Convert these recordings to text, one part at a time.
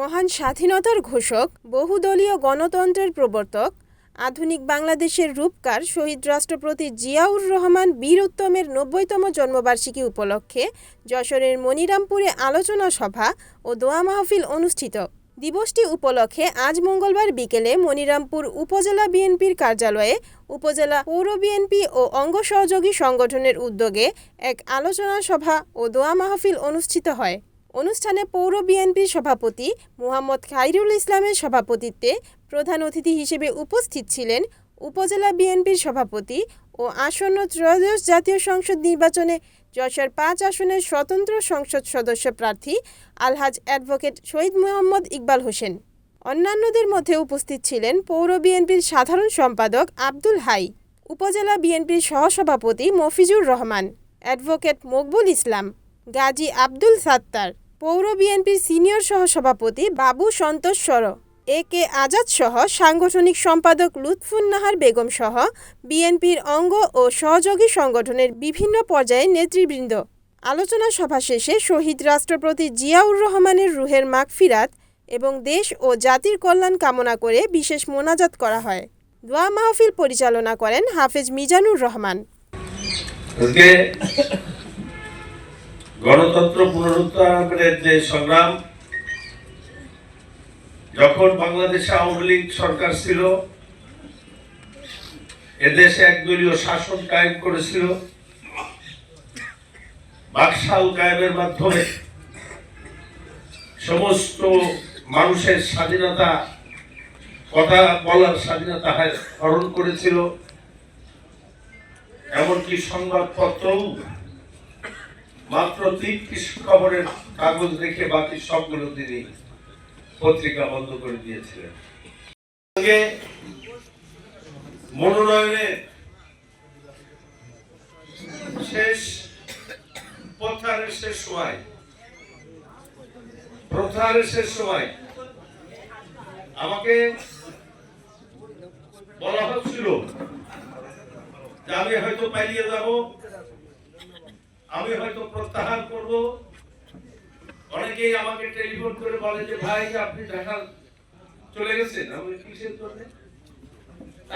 মহান স্বাধীনতার ঘোষক, বহুদলীয় গণতন্ত্রের প্রবর্তক, আধুনিক বাংলাদেশের রূপকার শহীদ রাষ্ট্রপতি জিয়াউর রহমান বীর উত্তমের ৯০তম জন্মবার্ষিকী উপলক্ষে যশোরের মনিরামপুরে আলোচনা সভা ও দোয়া মাহফিল অনুষ্ঠিত। দিবসটি উপলক্ষে আজ মঙ্গলবার বিকেলে মনিরামপুর উপজেলা বিএনপির কার্যালয়ে উপজেলা পৌর বিএনপি ও অঙ্গ সহযোগী সংগঠনের উদ্যোগে এক আলোচনা সভা ও দোয়া মাহফিল অনুষ্ঠিত হয়। অনুষ্ঠানে পৌর বিএনপির সভাপতি মোহাম্মদ খাইরুল ইসলামের সভাপতিত্বে প্রধান অতিথি হিসেবে উপস্থিত ছিলেন উপজেলা বিএনপির সভাপতি ও আসন্ন ত্রয়োদশ জাতীয় সংসদ নির্বাচনে যশোর ৫ আসনের স্বতন্ত্র সংসদ সদস্য প্রার্থী আলহাজ অ্যাডভোকেট শহীদ মোহাম্মদ ইকবাল হোসেন। অন্যান্যদের মধ্যে উপস্থিত ছিলেন পৌর বিএনপির সাধারণ সম্পাদক আব্দুল হাই, উপজেলা বিএনপির সহসভাপতি মফিজুর রহমান, অ্যাডভোকেট মকবুল ইসলাম, গাজী আব্দুল সাত্তার, পৌর বিএনপির সিনিয়র সহসভাপতি বাবু সন্তোষ সর, এ.কে আজাদ সহ সাংগঠনিক সম্পাদক লুৎফুন্নাহার বেগম সহ বিএনপির অঙ্গ ও সহযোগী সংগঠনের বিভিন্ন পর্যায়ের নেতৃবৃন্দ। আলোচনা সভা শেষে শহীদ রাষ্ট্রপতি জিয়াউর রহমানের রুহের মাগফিরাত এবং দেশ ও জাতির কল্যাণ কামনা করে বিশেষ মোনাজাত করা হয়। দোয়া মাহফিল পরিচালনা করেন হাফেজ মিজানুর রহমান। গণতন্ত্র পুনরুদ্ধারের যে সংগ্রাম, যখন বাংলাদেশে আওয়ামী লীগ সরকার ছিল, এদেশে একদলীয় শাসন কায়েম করেছিল, বাকশাল কায়েমের মাধ্যমে সমস্ত মানুষের স্বাধীনতা, কথা বলার স্বাধীনতা হরণ করেছিল, এমনকি সংবাদপত্রও মাত্র ৩টি খবরের কাগজ রেখে বাকি সবগুলো তিনি পত্রিকা বন্ধ করে দিয়েছিলেন। মনোনয়নের শেষ প্রচারের শেষ সময় আমাকে বলা হচ্ছিল যে আমি হয়তো পালিয়ে যাব, আমি হয়তো প্রত্যাহার করব। অনেকেই আমাকে টেলিফোন করে বলে যে ভাই আপনি ঢাকা চলে গেছেন, আমি কিসের জন্য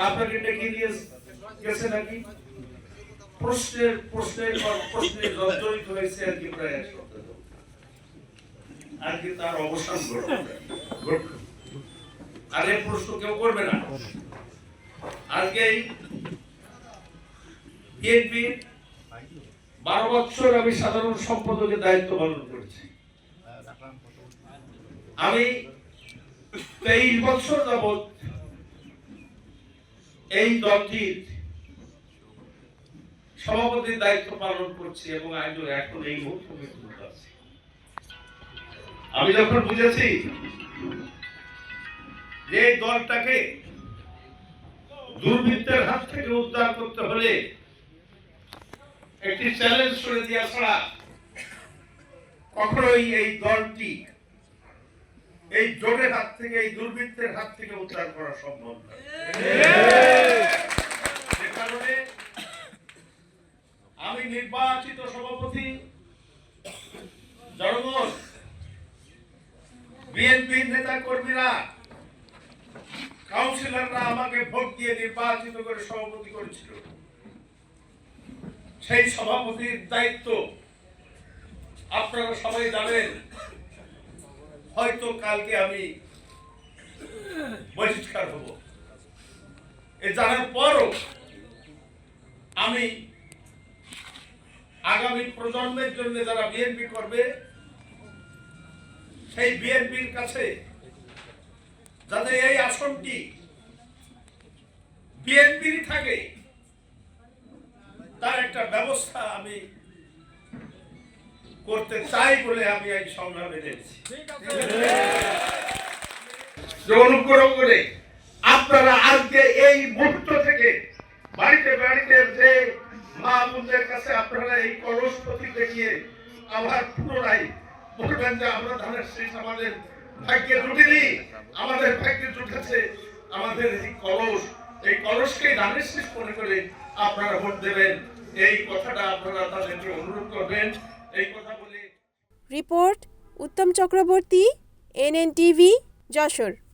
আপনাকে ডেকে নিয়ে গেছে নাকি, প্রশ্নের জর্জরিত হয়েছে আর কি প্রায় ১ সপ্তাহ আর কি তার অবসান ঘটল। আর এই প্রশ্ন কেউ করবে না। আজকে বিএনপি ১২ বছর আমি সাধারণ সম্পাদকের দায়িত্ব পালন করেছি। আমি ২৩ বছর যাবৎ এই দলটির সভাপতির দায়িত্ব পালন করছি এবং এখন এই মুহূর্তে আছি। আমি যখন বুঝেছি যে এই দলটাকে দুর্বৃত্তের হাত থেকে উদ্ধার করতে হলে একটি চ্যালেঞ্জ করে দেওয়া ছাড়া কখনোই এই দলটি এই জোটের হাত থেকে, এই দুর্বৃত্তের হাত থেকে উদ্ধার করা সম্ভব নয়। সে কারণে আমি নির্বাচিত সভাপতি, জনগণ, বিএনপির নেতা কর্মীরা, কাউন্সিলররা আমাকে ভোট দিয়ে নির্বাচিত করে সভাপতি করেছিল। সেই সভাপতির দায়িত্ব আপনারা সবাই জানেন। হয়তো কালকে আমি বহিষ্কার হব, এ জানার পরও আমি আগামী প্রজন্মের জন্য যারা বিএনপি করবে, সেই বিএনপির কাছে যাতে এই আসনটি বিএনপির থাকে তার একটা ব্যবস্থা আমি করতে চাই বলে আমি এই সংগ্রামে নেমেছি। অনুগ্রহ করে আপনারা আজকে এই মুহূর্ত থেকে বাড়িতে বাড়িতে যে মা বোনদের কাছে আপনারা এই কলস প্রতীক দেখিয়ে আবার পুনরায় বলবেন যে আমরা ধানের শীষ আমাদের ভাগ্যে জুটিনি, আমাদের ভাগ্যে জুটেছে আমাদের এই কলসকে ধানের শীষ মনে করে আপনারা ভোট দেবেন। এই কথাটা আপনারা তাদেরকে অনুরোধ করবেন। এই কথা বলে রিপোর্ট উত্তম চক্রবর্তী, NNTV, যশোর।